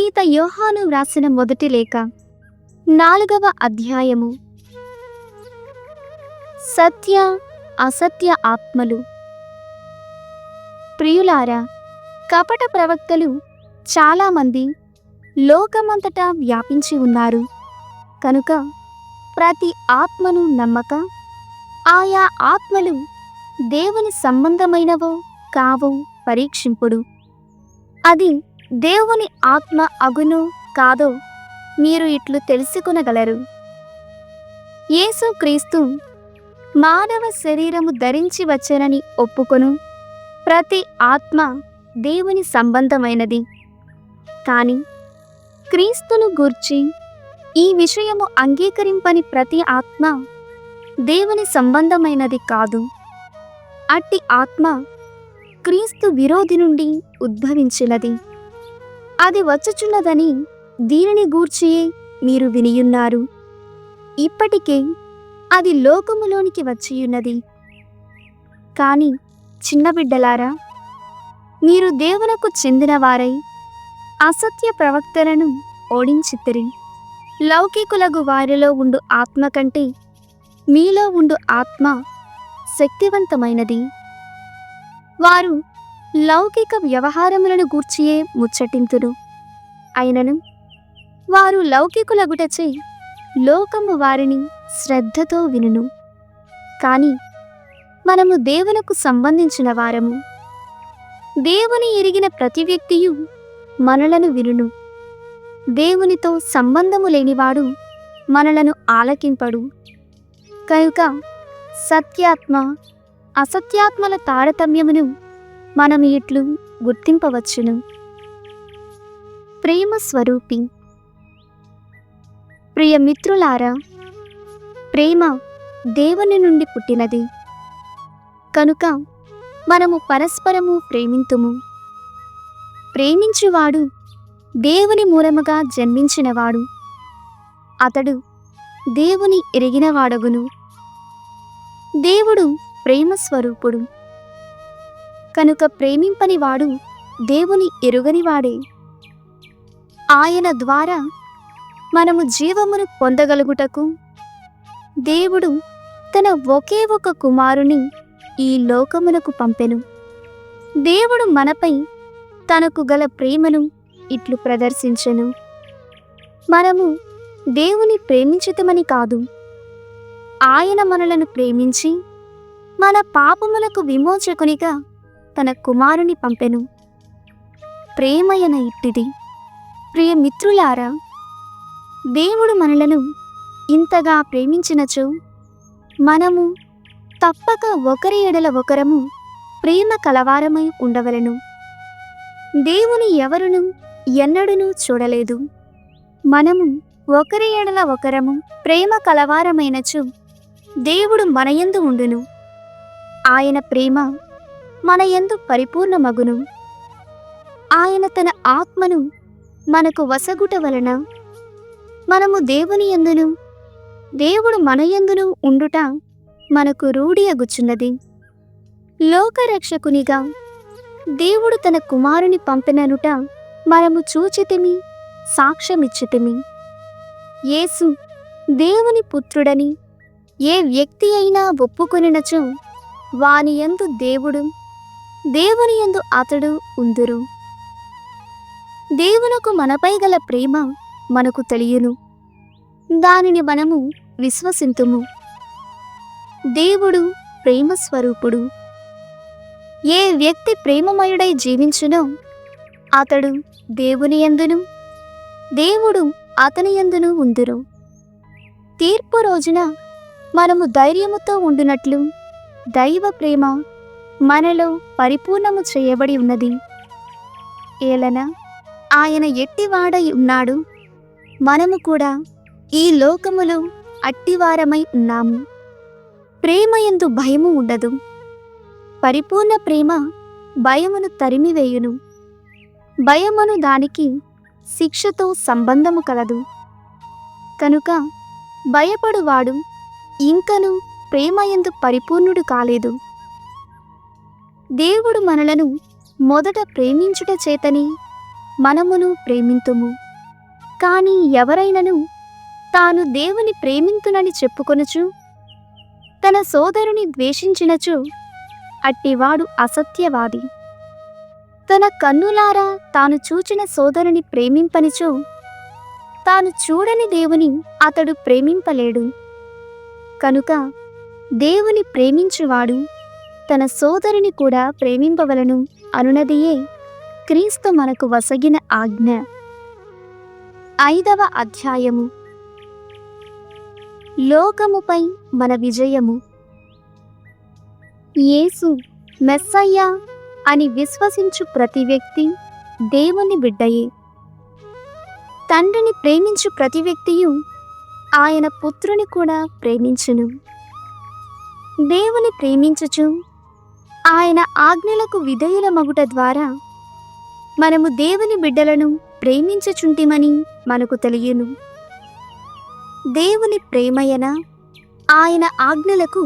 పునీత యోహాను వ్రాసిన మొదటి లేఖ 4వ అధ్యాయము. సత్య అసత్య ఆత్మలు. ప్రియులారా, కపట ప్రవక్తలు చాలామంది లోకమంతటా వ్యాపించి ఉన్నారు. కనుక ప్రతి ఆత్మను నమ్మక ఆయా ఆత్మలు దేవుని సంబంధమైనవో కావో పరీక్షింపుడు. అది దేవుని ఆత్మ అగునో కాదో మీరు ఇట్లు తెలుసుకొనగలరు. యేసుక్రీస్తు మానవ శరీరము ధరించి వచ్చెనని ఒప్పుకొను ప్రతి ఆత్మ దేవుని సంబంధమైనది. కాని క్రీస్తును గూర్చి ఈ విషయము అంగీకరింపని ప్రతి ఆత్మ దేవుని సంబంధమైనది కాదు. అట్టి ఆత్మ క్రీస్తు విరోధి నుండి ఉద్భవించినది. అది వచ్చుచున్నదని దీనిని గూర్చియే మీరు వినియున్నారు. ఇప్పటికే అది లోకములోనికి వచ్చియున్నది. కాని చిన్న బిడ్డలారా, మీరు దేవునకు చెందినవారై అసత్య ప్రవక్తలను ఓడించితిరి. లౌకికులగు వారిలో ఉండు ఆత్మ కంటే మీలో ఉండు ఆత్మ శక్తివంతమైనది. వారు లౌకిక వ్యవహారములను గూర్చియే ముచ్చటింతురు. అయినను వారు లౌకికులగుటచే లోకము వారిని శ్రద్ధతో వినును. కాని మనము దేవునకు సంబంధించిన వారము. దేవుని ఎరిగిన ప్రతి వ్యక్తియు మనలను వినును. దేవునితో సంబంధము లేనివాడు మనలను ఆలకింపడు. కనుక సత్యాత్మ అసత్యాత్మల తారతమ్యమును మనం ఇట్లు గుర్తింపవచ్చును. ప్రేమ స్వరూపి. ప్రియ మిత్రులారా, ప్రేమ దేవుని నుండి పుట్టినది. కనుక మనము పరస్పరము ప్రేమింతుము. ప్రేమించువాడు దేవుని మూలముగా జన్మించినవాడు. అతడు దేవుని ఎరిగినవాడగును. దేవుడు ప్రేమ స్వరూపుడు. కనుక ప్రేమింపనివాడు దేవుని ఎరుగనివాడే. ఆయన ద్వారా మనము జీవమును పొందగలుగుటకు దేవుడు తన ఒకే ఒక కుమారుని ఈ లోకమునకు పంపెను. దేవుడు మనపై తనకు గల ప్రేమను ఇట్లు ప్రదర్శించెను. మనము దేవుని ప్రేమించుతమని కాదు, ఆయన మనలను ప్రేమించి మన పాపములకు విమోచకునిగా తన కుమారుని పంపెను. ప్రేమయన ఇట్టిది. ప్రియ మిత్రులారా, దేవుడు మనలను ఇంతగా ప్రేమించినచో మనము తప్పక ఒకరి ఎడల ఒకరము ప్రేమ కలవారమై ఉండవలెను. దేవుని ఎవరును ఎన్నడూనూ చూడలేదు. మనము ఒకరి ఎడల ఒకరము ప్రేమ కలవారమైనచో దేవుడు మనయందు ఉండును. ఆయన ప్రేమ మనయందు పరిపూర్ణమగును. ఆయన తన ఆత్మను మనకు వసగుట వలన మనము దేవుని యందును దేవుడు మనయందును ఉండుట మనకు రూఢియగుచున్నది. లోకరక్షకునిగా దేవుడు తన కుమారుని పంపిననుట మనము చూచితిమి, సాక్ష్యమిచ్చితిమి. యేసు దేవుని పుత్రుడని ఏ వ్యక్తి అయినా ఒప్పుకొనినచో వాని యందు దేవుడు, దేవుని యందు అతడు ఉందురు. దేవునకు మనపై గల ప్రేమ మనకు తెలియను. దానిని మనము విశ్వసింతుము. దేవుడు ప్రేమ స్వరూపుడు. ఏ వ్యక్తి ప్రేమమయుడై జీవించునో అతడు దేవుని యందును, దేవుడు అతని యందును ఉందురు. తీర్పు రోజున మనము ధైర్యముతో ఉండునట్లు దైవ ప్రేమ మనలో పరిపూర్ణము చేయబడి ఉన్నది. ఏలన ఆయన ఎట్టివాడై ఉన్నాడు, మనము కూడా ఈ లోకములో అట్టివారమై ఉన్నాము. ప్రేమయందు భయము ఉండదు. పరిపూర్ణ ప్రేమ భయమును తరిమివేయును. భయమును దానికి శిక్షతో సంబంధము కలదు. కనుక భయపడువాడు ఇంకను ప్రేమయందు పరిపూర్ణుడు కాలేదు. దేవుడు మనలను మొదట ప్రేమించుట చేతని మనమును ప్రేమింతుము. కాని ఎవరైనను తాను దేవుని ప్రేమింతునని చెప్పుకొనుచు తన సోదరుని ద్వేషించినచు అట్టివాడు అసత్యవాది. తన కన్నులారా తాను చూచిన సోదరుని ప్రేమింపనిచో తాను చూడని దేవుని అతడు ప్రేమింపలేడు. కనుక దేవుని ప్రేమించువాడు తన సోదరుని కూడా ప్రేమింపవలను అనునదియే క్రీస్తు మనకు వసగిన ఆజ్ఞ. 5వ అధ్యాయము. లోకముపై మన విజయము. యేసు మెస్సయ్యా అని విశ్వసించు ప్రతి వ్యక్తి దేవుని బిడ్డయే. తండ్రిని ప్రేమించు ప్రతి వ్యక్తియు ఆయన పుత్రుని కూడా ప్రేమించును. దేవుని ప్రేమించుచు ఆయన ఆజ్ఞలకు విధేయులమగుట ద్వారా మనము దేవుని బిడ్డలను ప్రేమించుచుంటిమని మనకు తెలియను. దేవుని ప్రేమయన ఆయన ఆజ్ఞలకు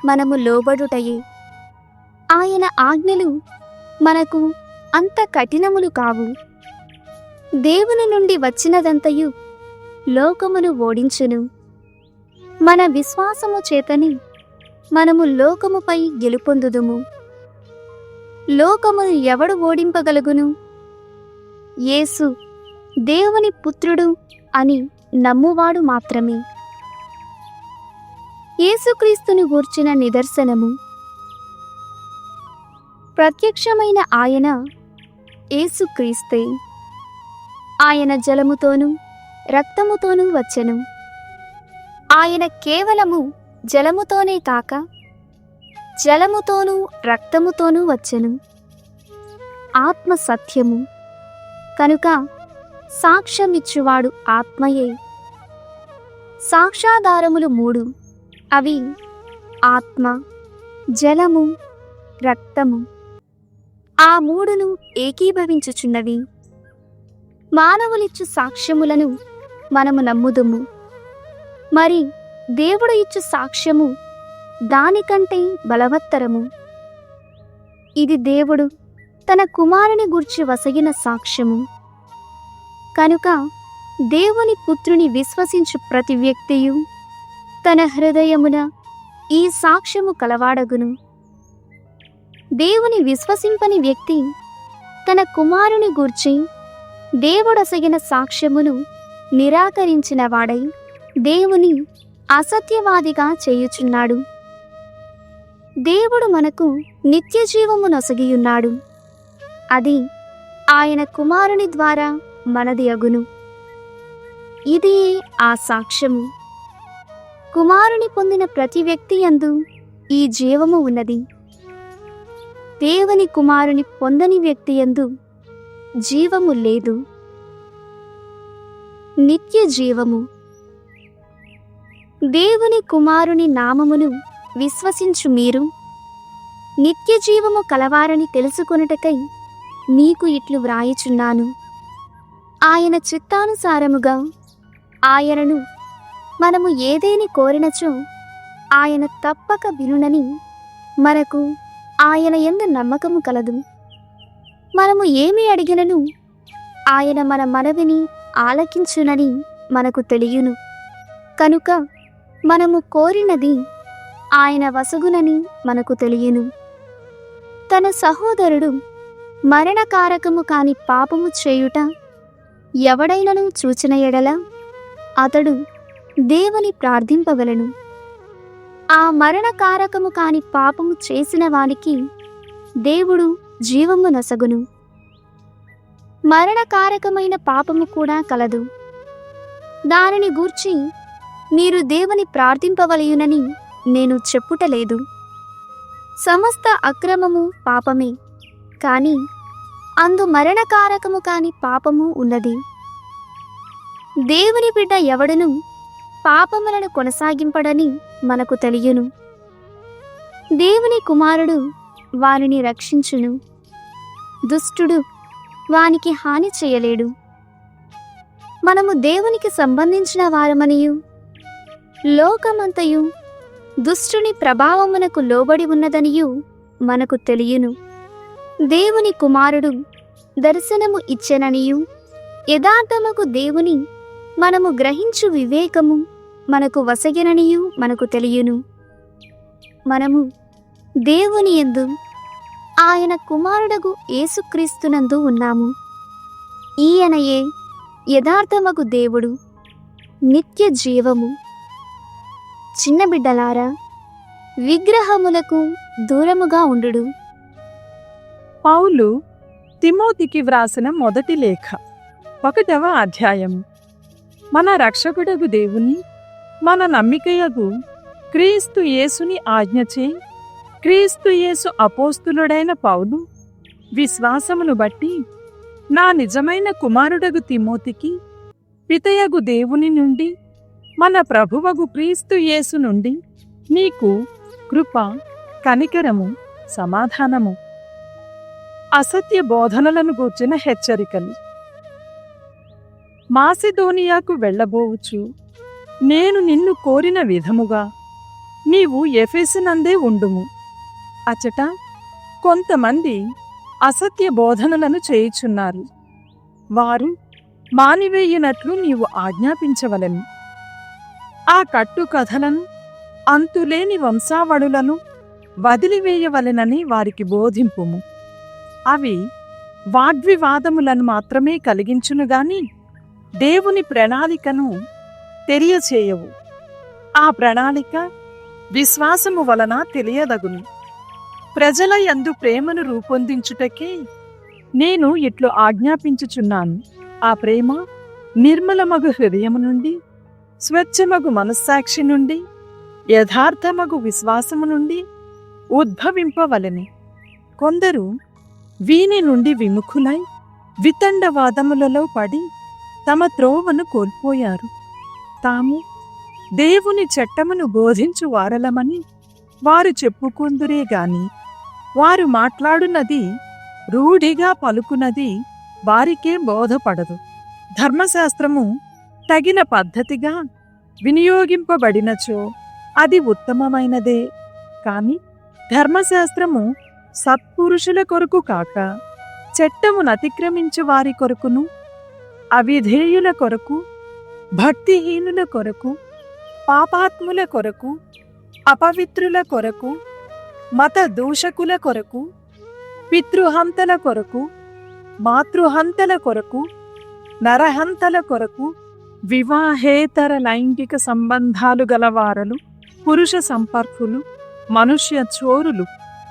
మనము లోబడుటయే. ఆయన ఆజ్ఞలు మనకు అంత కఠినములు కావు. దేవుని నుండి వచ్చినదంతయు లోకమును ఓడించును. మన విశ్వాసము చేతని మనము లోకముపై గెలుపొందుదుము. లోకమును ఎవడు ఓడింపగలుగును? యేసు దేవుని పుత్రుడు అని నమ్మువాడు మాత్రమే. యేసుక్రీస్తును గూర్చిన నిదర్శనము. ప్రత్యక్షమైన ఆయన యేసుక్రీస్తే. ఆయన జలముతోనూ రక్తముతోనూ వచ్చెను. ఆయన కేవలము జలముతోనే కాక జలముతోనూ రక్తముతోనూ వచ్చెను. ఆత్మ సత్యము కనుక సాక్ష్యమిచ్చువాడు ఆత్మయే. సాక్ష్యాధారములు 3, అవి ఆత్మ, జలము, రక్తము. ఆ 3ను ఏకీభవించుచున్నవి. మానవులిచ్చు సాక్ష్యములను మనము నమ్ముదుము. మరి దేవుడు ఇచ్చు సాక్ష్యము దానికంటే బలవత్తరము. ఇది దేవుడు తన కుమారుని గూర్చి వసగిన సాక్ష్యము. కనుక దేవుని పుత్రుని విశ్వసించు ప్రతి వ్యక్తియు తన హృదయమున ఈ సాక్ష్యము కలవాడగును. దేవుని విశ్వసింపని వ్యక్తి తన కుమారుని గూర్చి దేవుడొసగిన సాక్ష్యమును నిరాకరించిన వాడై దేవుని అసత్యవాదిగా చేయుచున్నాడు. దేవుడు మనకు నిత్య జీవము నొసగియున్నాడు. అది ఆయన కుమారుని ద్వారా మనది అగును. ఇది ఆ సాక్ష్యము. కుమారుని పొందిన ప్రతి వ్యక్తి యందు ఈ జీవము ఉన్నది. దేవుని కుమారుని పొందని వ్యక్తి యందు జీవము లేదు. నిత్య జీవము. దేవుని కుమారుని నామమును విశ్వసించు మీరు నిత్య జీవము కలవారని తెలుసుకొనుటకై మీకు ఇట్లు వ్రాయుచున్నాను. ఆయన చిత్తానుసారముగా ఆయనను మనము ఏదేని కోరినచో ఆయన తప్పక వినునని మనకు ఆయన యందు నమ్మకము కలదు. మనము ఏమి అడిగినను ఆయన మన మనవిని ఆలకించునని మనకు తెలియును. కనుక మనము కోరినది ఆయన వసగునని మనకు తెలియను. తన సహోదరుడు మరణకారకము కాని పాపము చేయుట ఎవడైనను చూచిన ఎడల అతడు దేవుని ప్రార్థింపవలెను. ఆ మరణకారకము కాని పాపము చేసిన వానికి దేవుడు జీవము నొసగును. మరణకారకమైన పాపము కూడా కలదు. దానిని గూర్చి మీరు దేవుని ప్రార్థింపవలయునని నేను చెప్పుటలేదు. సమస్త అక్రమము పాపమే, కాని అందు మరణకారకము కాని పాపము ఉన్నది. దేవుని బిడ్డ ఎవడును పాపములను కొనసాగింపడని మనకు తెలియను. దేవుని కుమారుడు వారిని రక్షించును. దుష్టుడు వానికి హాని చేయలేడు. మనము దేవునికి సంబంధించిన వారమనియు లోకమంతయు దుష్టుని ప్రభావమునకు లోబడి ఉన్నదనియు మనకు తెలియను. దేవుని కుమారుడు దర్శనము ఇచ్చెననియు యథార్థముకు దేవుని మనము గ్రహించు వివేకము మనకు వసగిననియు మనకు తెలియును. మనము దేవుని యందు ఆయన కుమారుడగు యేసుక్రీస్తునందు ఉన్నాము. ఈయనయే యథార్థమగు దేవుడు, నిత్య జీవము. చిన్న బిడ్డలారా, విగ్రహములకు దూరముగా ఉండుడు. పౌలు తిమోతికి వ్రాసిన మొదటి లేఖ 1వ అధ్యాయము. మన రక్షకుడగు దేవుని, మన నమ్మికయగు క్రీస్తు యేసుని ఆజ్ఞచే క్రీస్తు యేసు అపోస్తులుడైన పౌలు విశ్వాసమును బట్టి నా నిజమైన కుమారుడగు తిమోతికి పితయగు దేవుని నుండి మన ప్రభువగు క్రీస్తు యేసు నుండి నీకు కృప, కనికరము, సమాధానము. అసత్య బోధనలను గూర్చిన హెచ్చరికలు. మాసిదోనియాకు వెళ్ళబోవచ్చు నేను నిన్ను కోరిన విధముగా నీవు ఎఫెసునందే ఉండుము. అచట కొంతమంది అసత్య బోధనలను చేయుచున్నారు. వారు మానివేయునట్లు నీవు ఆజ్ఞాపించవలెను. ఆ కట్టు కథలను, అంతులేని వంశావళులను వదిలివేయవలెనని వారికి బోధింపుము. అవి వాగ్వివాదములను మాత్రమే కలిగించునుగాని దేవుని ప్రణాళికను తెలియచేయవు. ఆ ప్రణాళిక విశ్వాసము వలన తెలియదగును. ప్రజల యందు ప్రేమను రూపొందించుటకే నేను ఇట్లు ఆజ్ఞాపించుచున్నాను. ఆ ప్రేమ నిర్మలమగు హృదయము నుండి, స్వచ్ఛమగు మనస్సాక్షి నుండి, యథార్థమగు విశ్వాసము నుండి ఉద్భవింపవలెను. కొందరు వీని నుండి విముఖులై వితండవాదములలో పడి తమ త్రోవను కోల్పోయారు. తాము దేవుని చట్టమును బోధించు వారలమని వారు చెప్పుకొందురే గాని వారు మాట్లాడున్నది, రూఢిగా పలుకున్నది వారికే బోధపడదు. ధర్మశాస్త్రము తగిన పద్ధతిగా వినియోగింపబడినచో అది ఉత్తమమైనదే. కాని ధర్మశాస్త్రము సత్పురుషుల కొరకు కాక చట్టమును అతిక్రమించు వారి కొరకును, అవిధేయుల కొరకు, భక్తిహీనుల కొరకు, పాపాత్ముల కొరకు, అపవిత్రుల కొరకు, మత దూషకుల కొరకు, పితృహంతల కొరకు, మాతృహంతల కొరకు, నరహంతల కొరకు, వివాహేతర లైంగిక సంబంధాలు గలవారలు, పురుష సంపర్కులు, మనుష్య చోరులు,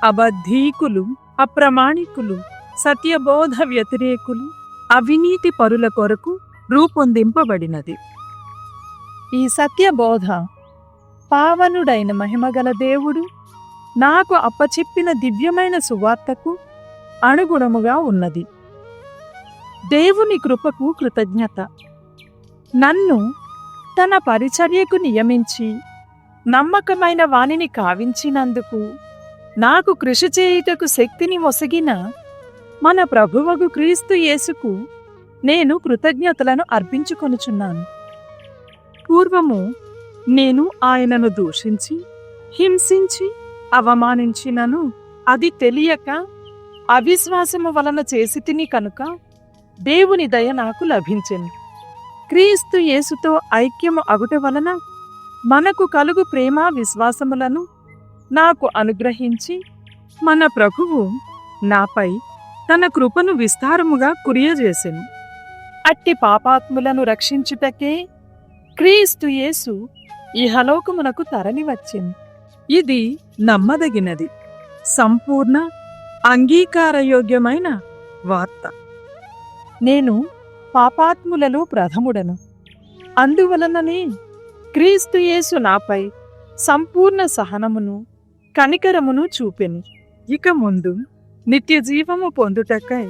అబద్ధీకులు, అప్రమాణికులు, సత్యబోధ వ్యతిరేకులు, అవినీతి పరుల కొరకు రూపొందింపబడినది. ఈ సత్యబోధ పావనుడైన మహిమగల దేవుడు నాకు అప్పచెప్పిన దివ్యమైన సువార్తకు అనుగుణముగా ఉన్నది. దేవుని కృపకు కృతజ్ఞత. నన్ను తన పరిచర్యకు నియమించి నమ్మకమైన వానిని కావించినందుకు, నాకు కృషి చేయుటకు శక్తిని మొసగిన మన ప్రభువగు క్రీస్తు యేసుకు నేను కృతజ్ఞతలను అర్పించుకొనుచున్నాను. పూర్వము నేను ఆయనను దూషించి, హింసించి, అవమానించినను అది తెలియక అవిశ్వాసము వలన చేసి తిని కనుక దేవుని దయ నాకు లభించెను. క్రీస్తు యేసుతో ఐక్యము అగుట వలన మనకు కలుగు ప్రేమ విశ్వాసములను నాకు అనుగ్రహించి మన ప్రభువు నాపై తన కృపను విస్తారముగా కురియజేసెను. అట్టి పాపాత్ములను రక్షించుటకే క్రీస్తు యేసు ఇహలోకమునకు తరలివచ్చెను. ఇది నమ్మదగినది, సంపూర్ణ అంగీకారయోగ్యమైన వార్త. నేను పాపాత్ములలో ప్రథముడను. అందువలననే క్రీస్తు యేసు నాపై సంపూర్ణ సహనమును కనికరమును చూపెను. ఇక ముందు నిత్య జీవము పొందుటకై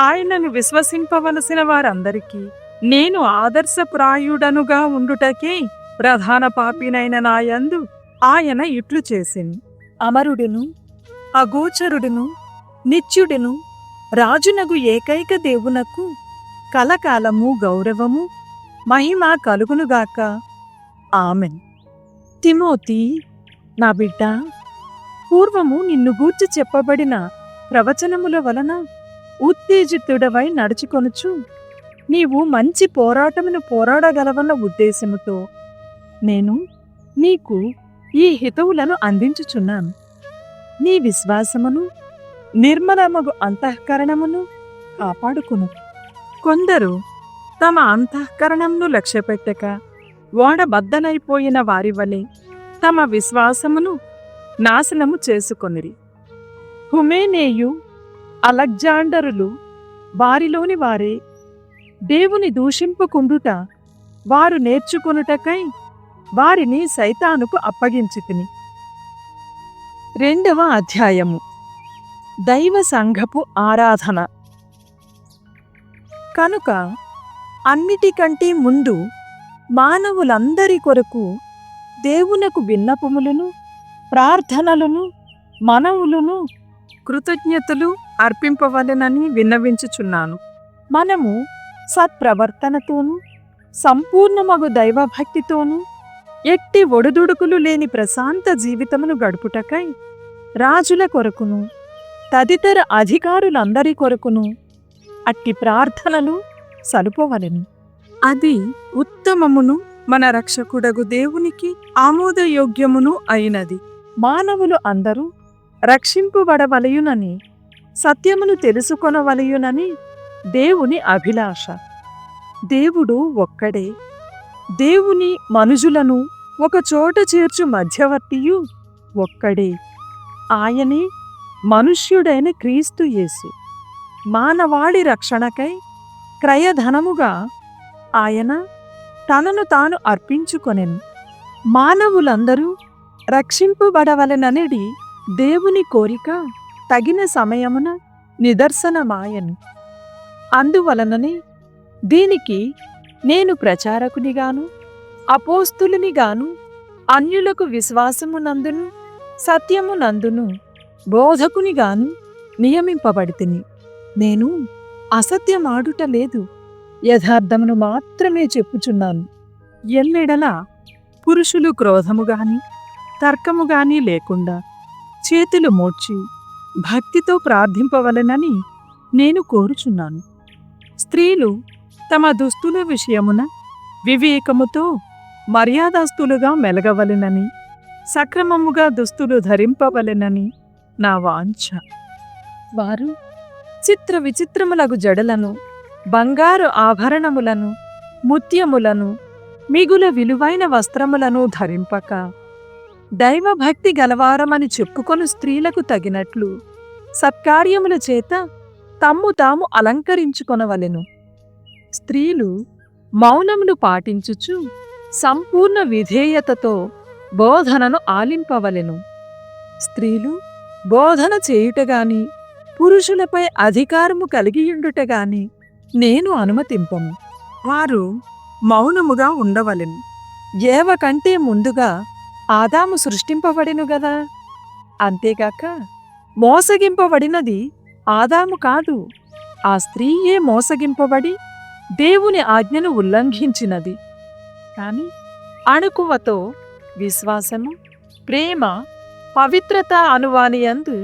ఆయనను విశ్వసింపవలసిన వారందరికీ నేను ఆదర్శప్రాయుడనుగా ఉండుటకే ప్రధాన పాపినైన నాయందు ఆయన ఇట్లు చేసింది. అమరుడును, అగోచరుడును, నిత్యుడును, రాజునగు ఏకైక దేవునకు కలకాలము గౌరవము మహిమ కలుగునుగాక. ఆమెన్. తిమోతి, నా బిడ్డ, పూర్వము నిన్ను గూర్చి చెప్పబడిన ప్రవచనముల వలన ఉత్తేజితుడవై నడుచుకొనుచు నీవు మంచి పోరాటమును పోరాడగలవన్న ఉద్దేశముతో నేను నీకు ఈ హితవులను అందించుచున్నాను. నీ విశ్వాసమును నిర్మలమగు అంతఃకరణమును కాపాడుకును. కొందరు తమ అంతఃకరణమును లక్ష్యపెట్టక ఓడబద్దలైపోయిన వారి వలె తమ విశ్వాసమును నాశనము చేసుకొనిరి. హుమేనేయు అలెగ్జాండరులు వారిలోని వారే దేవుని దూషింపుకుండుట వారు నేర్చుకొనుటకై వారిని సైతానుకు అప్పగించితిని. 2వ అధ్యాయము. దైవ సంఘపు ఆరాధన. కనుక అన్నిటికంటే ముందు మానవులందరి కొరకు దేవునకు విన్నపములను, ప్రార్థనలను, మనవులను, కృతజ్ఞతలు అర్పింపవలెనని విన్నవించుచున్నాను. మనము సత్ప్రవర్తనతోనూ సంపూర్ణమగు దైవభక్తితోనూ ఎట్టి ఒడుదుడుకులు లేని ప్రశాంత జీవితమును గడుపుటకై రాజుల కొరకును తదితర అధికారులందరి కొరకును అట్టి ప్రార్థనలు సలుపవలెను. అది ఉత్తమమును మన రక్షకుడగు దేవునికి ఆమోదయోగ్యమును అయినది. మానవులు అందరూ రక్షింపబడవలయునని, సత్యమును తెలుసుకొనవలయునని దేవుని అభిలాష. దేవుడు ఒక్కడే. దేవుని మనుజులను ఒక చోట చేర్చు మధ్యవర్తియు ఒక్కడే. ఆయనే మనుష్యుడైన క్రీస్తు యేసు. మానవాళి రక్షణకై క్రయధనముగా ఆయన తనను తాను అర్పించుకొనెను. మానవులందరూ రక్షింపబడవలెననిడి దేవుని కోరిక తగిన సమయమున నిదర్శనమాయను. అందువలననే దీనికి నేను ప్రచారకునిగాను, అపోస్తులునిగాను, అన్యులకు విశ్వాసమునందును సత్యమునందును బోధకునిగాను నియమింపబడితిని. నేను అసత్యమాడుట లేదు, యథార్థమును మాత్రమే చెప్పుచున్నాను. ఎల్లెడలా పురుషులు క్రోధముగాని తర్కముగాని లేకుండా చేతులు మోడ్చి భక్తితో ప్రార్థింపవలెనని నేను కోరుచున్నాను. స్త్రీలు తమ దుస్తుల విషయమున వివేకముతో మర్యాదస్తులుగా మెలగవలెనని, సక్రమముగా దుస్తులు ధరింపవలెనని నా వాంఛ. వారు చిత్ర విచిత్రములగు జడలను, బంగారు ఆభరణములను, ముత్యములను, మిగుల విలువైన వస్త్రములను ధరింపక దైవభక్తి గలవారమని చెప్పుకొను స్త్రీలకు తగినట్లు సత్కార్యముల చేత తమ్ము తాము అలంకరించుకొనవలెను. స్త్రీలు మౌనమును పాటించుచు సంపూర్ణ విధేయతతో బోధనను ఆలింపవలెను. స్త్రీలు బోధన చేయుటగాని పురుషులపై అధికారము కలిగియుండుటగాని నేను అనుమతింపను. వారు మౌనముగా ఉండవలెను. ఏవ కంటే ముందుగా ఆదాము సృష్టింపబడెను గదా. అంతేగాక మోసగింపబడినది ఆదాము కాదు, ఆ స్త్రీయే మోసగింపబడి దేవుని ఆజ్ఞను ఉల్లంఘించినది. కాని అణుకువతో విశ్వాసము, ప్రేమ, పవిత్రత అనువానియందు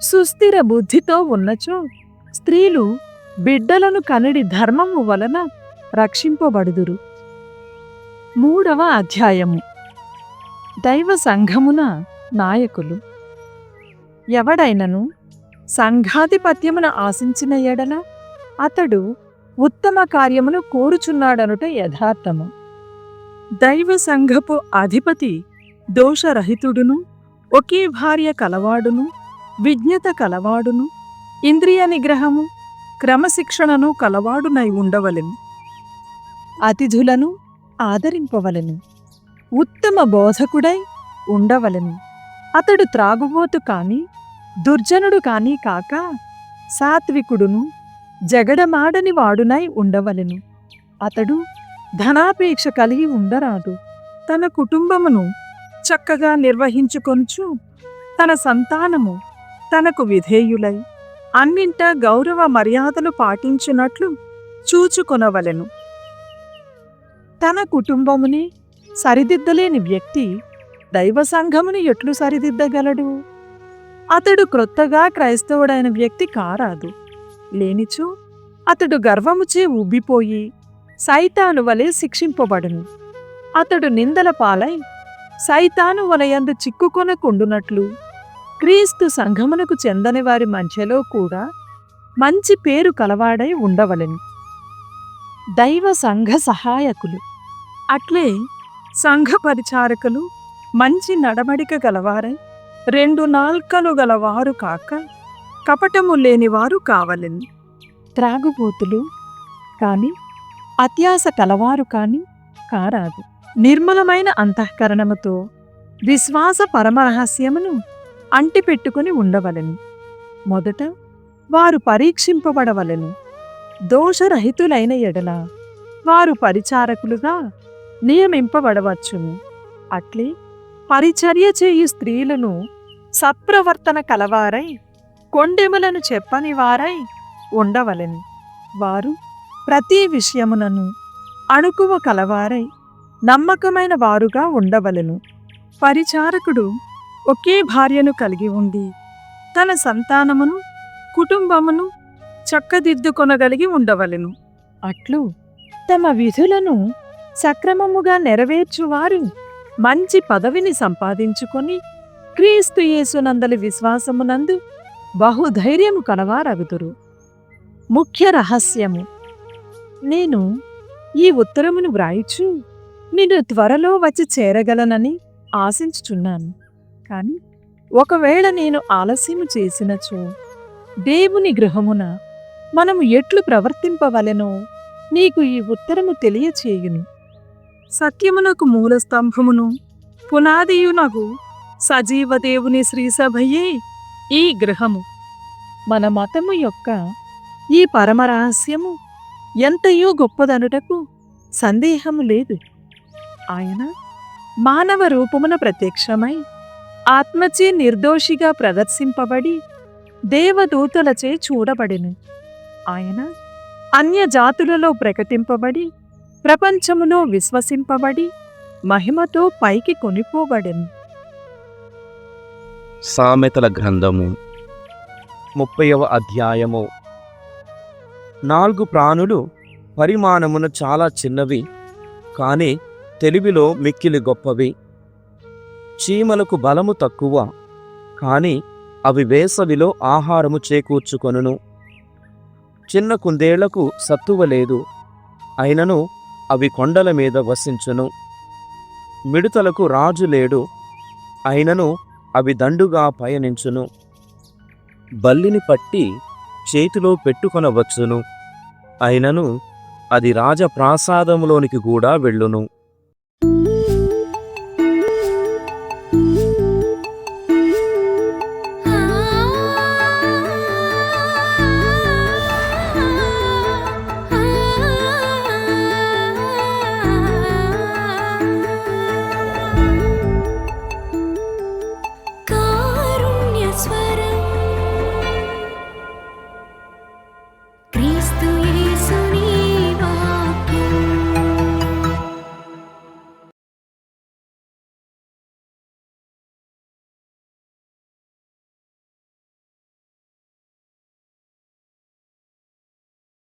సుస్థిర బుద్ధితో ఉన్నచో స్త్రీలు బిడ్డలను కనడి ధర్మము వలన రక్షింపబడుదురు. 3వ అధ్యాయము. దైవ సంఘమున నాయకులు. ఎవడైనను సంఘాధిపత్యమున ఆశించిన ఎడల అతడు ఉత్తమ కార్యమును కోరుచున్నాడనుట యథార్థము. దైవ సంఘపు అధిపతి దోషరహితుడును, ఒకే భార్య కలవాడును, విజ్ఞత కలవాడును, ఇంద్రియ నిగ్రహము, క్రమశిక్షణను కలవాడునై ఉండవలెను. అతిథులను ఆదరింపవలెను. ఉత్తమ బోధకుడై ఉండవలెను. అతడు త్రాగుబోతు కాని దుర్జనుడు కాని కాక సాత్వికుడును, జగడమాడని వాడునై ఉండవలెను. అతడు ధనాపేక్ష కలిగి ఉండరాదు. తన కుటుంబమును చక్కగా నిర్వహించుకొనుచు తన సంతానము తనకు విధేయులై అన్నింటా గౌరవ మర్యాదలు పాటించున్నట్లు చూచుకొనవలెను. తన కుటుంబముని సరిదిద్దలేని వ్యక్తి దైవ సంఘముని ఎట్లు సరిదిద్దగలడు? అతడు క్రొత్తగా క్రైస్తవుడైన వ్యక్తి కారాదు. లేనిచో అతడు గర్వముచే ఉబ్బిపోయి సైతాను వలె శిక్షింపబడును. అతడు నిందల పాలై సైతాను వలయందు చిక్కుకొనకుండునట్లు క్రీస్తు సంఘమునకు చెందని వారి మధ్యలో కూడా మంచి పేరు కలవాడై ఉండవలెను. దైవ సంఘ సహాయకులు అట్లే సంఘ పరిచారకులు మంచి నడవడిక గలవారై 2 నాల్కలు గలవారు కాక కపటము లేనివారు కావలెను. త్రాగుబోతులు కాని అత్యాస కలవారు కాని కారాదు. నిర్మలమైన అంతఃకరణముతో విశ్వాస పరమరహస్యమును అంటిపెట్టుకుని ఉండవలెను. మొదట వారు పరీక్షింపబడవలెను. దోషరహితులైన ఎడల వారు పరిచారకులుగా నియమింపబడవచ్చును. అట్లే పరిచర్య చేయు స్త్రీలను సత్ప్రవర్తన కలవారై కొండెములను చెప్పని వారై ఉండవలెను. వారు ప్రతి విషయమునను అణుకువ కలవారై నమ్మకమైన వారుగా ఉండవలెను. పరిచారకుడు ఒకే భార్యను కలిగి ఉండి తన సంతానమును కుటుంబమును చక్కదిద్దుకొనగలిగి ఉండవలెను. అట్లు తమ విధులను సక్రమముగా నెరవేర్చువారు మంచి పదవిని సంపాదించుకొని క్రీస్తు యేసునందలి విశ్వాసమునందు బహుధైర్యము కలవారగుదురు. ముఖ్య రహస్యము. నేను ఈ ఉత్తరమును వ్రాయిచు నిన్ను త్వరలో వచ్చి చేరగలనని ఆశించుచున్నాను. కాని ఒకవేళ నేను ఆలస్యము చేసినచో దేవుని గృహమున మనము ఎట్లు ప్రవర్తింపవలెనో నీకు ఈ ఉత్తరము తెలియచేయును. సత్యమునకు మూలస్తంభమును పునాదియునగు సజీవ దేవుని శ్రీసభయే ఈ గృహము. మన మతము యొక్క ఈ పరమరహస్యము ఎంతయో గొప్పదనుటకు సందేహము లేదు. ఆయన మానవ రూపమున ప్రత్యక్షమై ఆత్మచే నిర్దోషిగా ప్రదర్శింపబడి దేవదూతలచే చూడబడెను. ఆయన అన్యజాతులలో ప్రకటింపబడి ప్రపంచములో విశ్వసింపబడి మహిమతో పైకి కొనిపోబడెను. సామెతల గ్రంథము 30వ అధ్యాయము. 4 ప్రాణులు పరిమాణమున చాలా చిన్నవి, కాని తెలివిలో మిక్కిలి గొప్పవి. చీమలకు బలము తక్కువ, కాని అవి వేసవిలో ఆహారము చేకూర్చుకొనును. చిన్న కుందేళ్లకు సత్తువ లేదు, అయినను అవి కొండల మీద వసించును. మిడుతలకు రాజు లేడు, అయినను అవి దండుగా పయనించును. బల్లిని పట్టి చేతిలో పెట్టుకొనవచ్చును, అయినను అది రాజప్రాసాదములోనికి కూడా వెళ్ళును.